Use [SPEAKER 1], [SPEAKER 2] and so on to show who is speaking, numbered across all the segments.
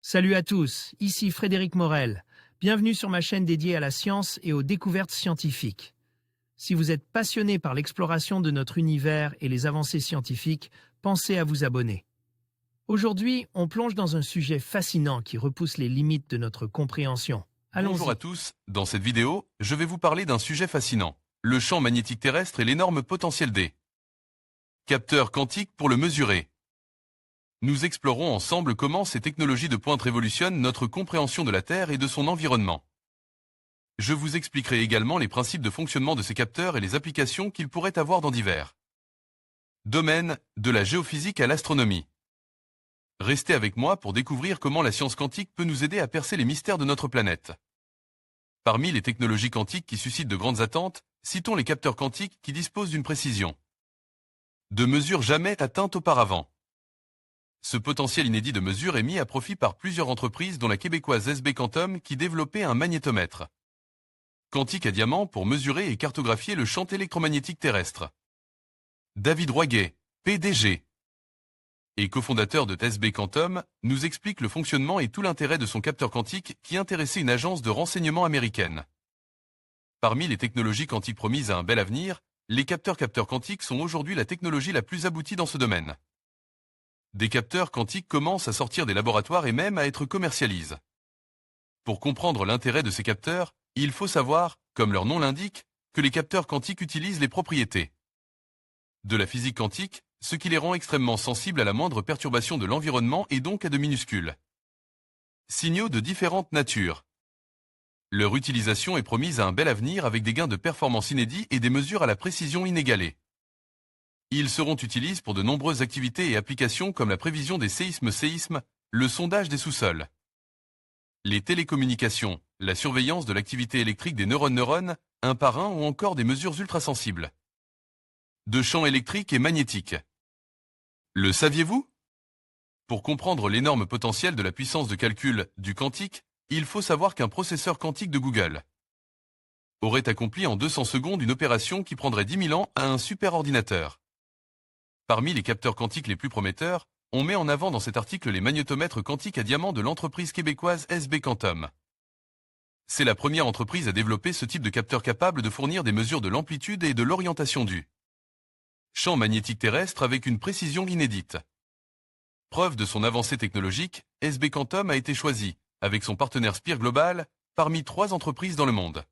[SPEAKER 1] Salut à tous, ici Frédéric Morel. Bienvenue sur ma chaîne dédiée à la science et aux découvertes scientifiques. Si vous êtes passionné par l'exploration de notre univers et les avancées scientifiques, pensez à vous abonner. Aujourd'hui, on plonge dans un sujet fascinant qui repousse les limites de notre compréhension.
[SPEAKER 2] Bonjour
[SPEAKER 1] Allons-y.
[SPEAKER 2] à tous, dans cette vidéo, je vais vous parler d'un sujet fascinant, le champ magnétique terrestre et l'énorme potentiel des capteurs quantiques pour le mesurer. Nous explorons ensemble comment ces technologies de pointe révolutionnent notre compréhension de la Terre et de son environnement. Je vous expliquerai également les principes de fonctionnement de ces capteurs et les applications qu'ils pourraient avoir dans divers domaines, de la géophysique à l'astronomie. Restez avec moi pour découvrir comment la science quantique peut nous aider à percer les mystères de notre planète. Parmi les technologies quantiques qui suscitent de grandes attentes, citons les capteurs quantiques qui disposent d'une précision de mesure jamais atteinte auparavant. Ce potentiel inédit de mesure est mis à profit par plusieurs entreprises dont la québécoise SB Quantum qui développait un magnétomètre quantique à diamant pour mesurer et cartographier le champ électromagnétique terrestre. David Roiguet, PDG et cofondateur de SB Quantum, nous explique le fonctionnement et tout l'intérêt de son capteur quantique qui intéressait une agence de renseignement américaine. Parmi les technologies quantiques promises à un bel avenir, les capteurs quantiques sont aujourd'hui la technologie la plus aboutie dans ce domaine. Des capteurs quantiques commencent à sortir des laboratoires et même à être commercialisés. Pour comprendre l'intérêt de ces capteurs, il faut savoir, comme leur nom l'indique, que les capteurs quantiques utilisent les propriétés de la physique quantique, ce qui les rend extrêmement sensibles à la moindre perturbation de l'environnement et donc à de minuscules signaux de différentes natures. Leur utilisation est promise à un bel avenir avec des gains de performance inédits et des mesures à la précision inégalée. Ils seront utilisés pour de nombreuses activités et applications comme la prévision des séismes, le sondage des sous-sols, les télécommunications, la surveillance de l'activité électrique des neurones un par un ou encore des mesures ultrasensibles de champs électriques et magnétiques. Le saviez-vous? Pour comprendre l'énorme potentiel de la puissance de calcul du quantique, il faut savoir qu'un processeur quantique de Google aurait accompli en 200 secondes une opération qui prendrait 10 000 ans à un superordinateur. Parmi les capteurs quantiques les plus prometteurs, on met en avant dans cet article les magnétomètres quantiques à diamant de l'entreprise québécoise SB Quantum. C'est la première entreprise à développer ce type de capteur capable de fournir des mesures de l'amplitude et de l'orientation du champ magnétique terrestre avec une précision inédite. Preuve de son avancée technologique, SB Quantum a été choisi, avec son partenaire Spire Global, parmi 3 entreprises dans le monde,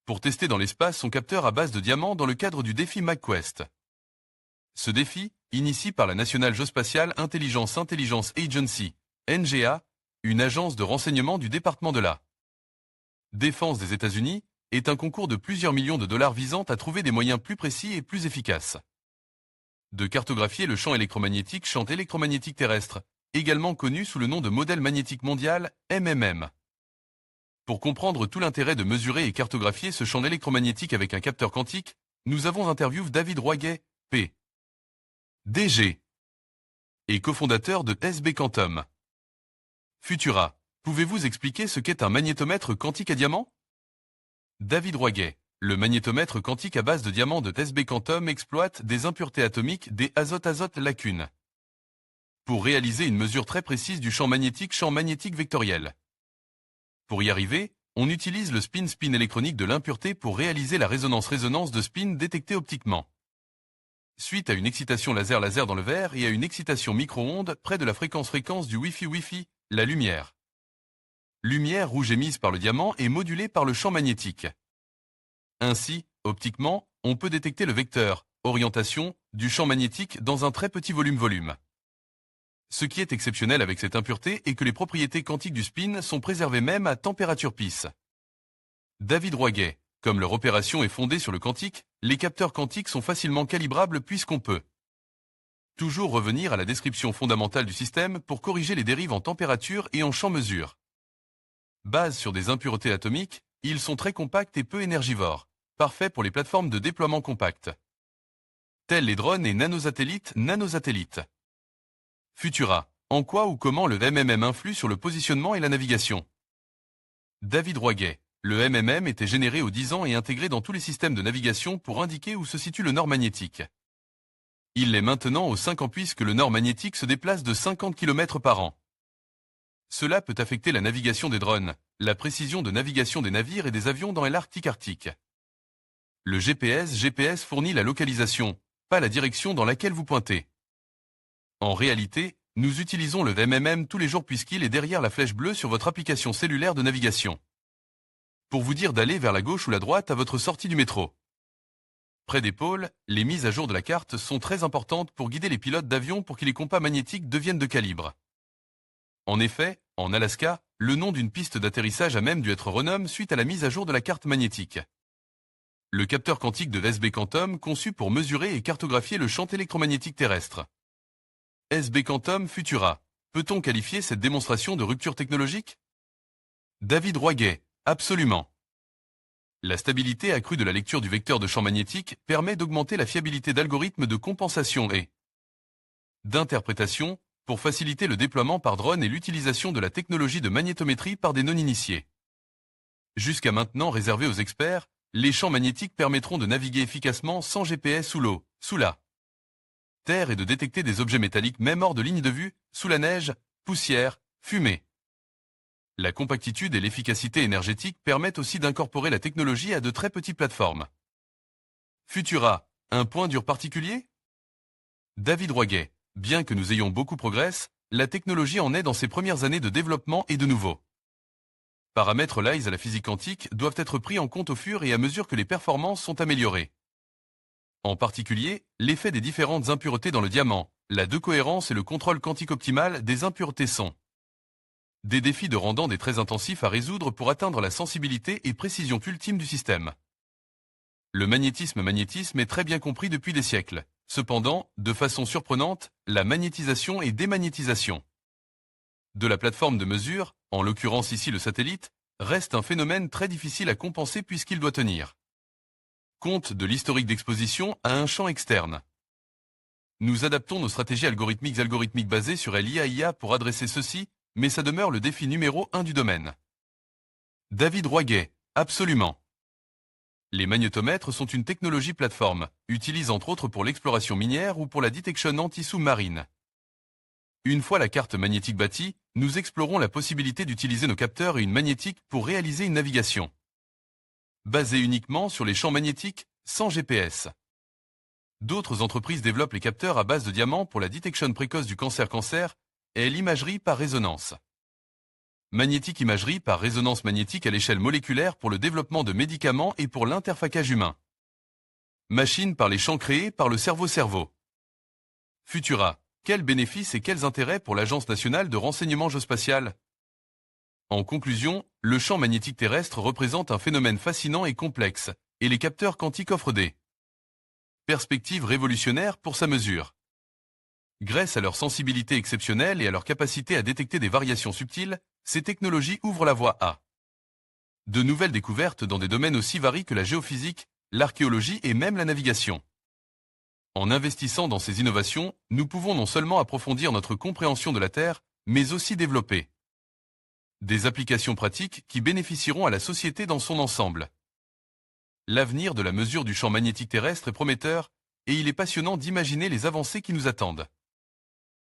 [SPEAKER 2] pour tester dans l'espace son capteur à base de diamants dans le cadre du défi MagQuest. Ce défi, initié par la National Geospatial Intelligence Agency, NGA, une agence de renseignement du département de la Défense des États-Unis, est un concours de plusieurs millions de dollars visant à trouver des moyens plus précis et plus efficaces de cartographier le champ électromagnétique terrestre, également connu sous le nom de modèle magnétique mondial, MMM. Pour comprendre tout l'intérêt de mesurer et cartographier ce champ électromagnétique avec un capteur quantique, nous avons interviewé David Roiguet, P.D.G. et cofondateur de SB Quantum. Futura, pouvez-vous expliquer ce qu'est un magnétomètre quantique à diamant? David Roiguet. Le magnétomètre quantique à base de diamants de SB Quantum exploite des impuretés atomiques des azote lacunes pour réaliser une mesure très précise du champ magnétique vectoriel. Pour y arriver, on utilise le spin électronique de l'impureté pour réaliser la résonance de spin détectée optiquement. Suite à une excitation laser dans le verre et à une excitation micro-ondes près de la fréquence du Wi-Fi, la lumière rouge émise par le diamant est modulée par le champ magnétique. Ainsi, optiquement, on peut détecter le vecteur, orientation, du champ magnétique dans un très petit volume. Ce qui est exceptionnel avec cette impureté est que les propriétés quantiques du spin sont préservées même à température pisse. David Roiguet. Comme leur opération est fondée sur le quantique, les capteurs quantiques sont facilement calibrables puisqu'on peut toujours revenir à la description fondamentale du système pour corriger les dérives en température et en champ mesure. Basés sur des impuretés atomiques, ils sont très compacts et peu énergivores, parfaits pour les plateformes de déploiement compact, tels les drones et nanosatellites. Futura. En quoi ou comment le MMM influe sur le positionnement et la navigation? David Roiguet. Le MMM était généré aux 10 ans et intégré dans tous les systèmes de navigation pour indiquer où se situe le nord magnétique. Il l'est maintenant aux 5 ans puisque le nord magnétique se déplace de 50 km par an. Cela peut affecter la navigation des drones, la précision de navigation des navires et des avions dans l'Arctique arctique. Le GPS fournit la localisation, pas la direction dans laquelle vous pointez. En réalité, nous utilisons le MMM tous les jours puisqu'il est derrière la flèche bleue sur votre application cellulaire de navigation. Pour vous dire d'aller vers la gauche ou la droite à votre sortie du métro. Près des pôles, les mises à jour de la carte sont très importantes pour guider les pilotes d'avion pour que les compas magnétiques deviennent de calibre. En effet, en Alaska, le nom d'une piste d'atterrissage a même dû être renommé suite à la mise à jour de la carte magnétique. Le capteur quantique de SB Quantum conçu pour mesurer et cartographier le champ électromagnétique terrestre. SB Quantum Futura. Peut-on qualifier cette démonstration de rupture technologique? David Roiguet. Absolument. La stabilité accrue de la lecture du vecteur de champ magnétique permet d'augmenter la fiabilité d'algorithmes de compensation et d'interprétation pour faciliter le déploiement par drone et l'utilisation de la technologie de magnétométrie par des non-initiés. Jusqu'à maintenant réservés aux experts, les champs magnétiques permettront de naviguer efficacement sans GPS sous l'eau, sous la terre et de détecter des objets métalliques même hors de ligne de vue, sous la neige, poussière, fumée. La compactitude et l'efficacité énergétique permettent aussi d'incorporer la technologie à de très petites plateformes. Futura, un point dur particulier? David Roiguet, bien que nous ayons beaucoup progressé, la technologie en est dans ses premières années de développement et de nouveaux paramètres liés à la physique quantique doivent être pris en compte au fur et à mesure que les performances sont améliorées. En particulier, l'effet des différentes impuretés dans le diamant, la cohérence et le contrôle quantique optimal des impuretés sont des défis de rendant des traits intensifs à résoudre pour atteindre la sensibilité et précision ultime du système. Le magnétisme est très bien compris depuis des siècles. Cependant, de façon surprenante, la magnétisation et démagnétisation de la plateforme de mesure, en l'occurrence ici le satellite, reste un phénomène très difficile à compenser puisqu'il doit tenir compte de l'historique d'exposition à un champ externe. Nous adaptons nos stratégies algorithmiques basées sur l'IA pour adresser ceci, mais ça demeure le défi numéro 1 du domaine. David Roiguet, absolument. Les magnétomètres sont une technologie plateforme, utilisée entre autres pour l'exploration minière ou pour la détection anti-sous-marine. Une fois la carte magnétique bâtie, nous explorons la possibilité d'utiliser nos capteurs et une magnétique pour réaliser une navigation basée uniquement sur les champs magnétiques, sans GPS. D'autres entreprises développent les capteurs à base de diamants pour la détection précoce du cancer et l'imagerie par résonance magnétique, imagerie par résonance magnétique à l'échelle moléculaire pour le développement de médicaments et pour l'interfaçage humain. Machine par les champs créés par le cerveau. Futura. Quels bénéfices et quels intérêts pour l'Agence nationale de renseignement géospatial? En conclusion, le champ magnétique terrestre représente un phénomène fascinant et complexe, et les capteurs quantiques offrent des perspectives révolutionnaires pour sa mesure. Grâce à leur sensibilité exceptionnelle et à leur capacité à détecter des variations subtiles, ces technologies ouvrent la voie à de nouvelles découvertes dans des domaines aussi variés que la géophysique, l'archéologie et même la navigation. En investissant dans ces innovations, nous pouvons non seulement approfondir notre compréhension de la Terre, mais aussi développer des applications pratiques qui bénéficieront à la société dans son ensemble. L'avenir de la mesure du champ magnétique terrestre est prometteur, et il est passionnant d'imaginer les avancées qui nous attendent.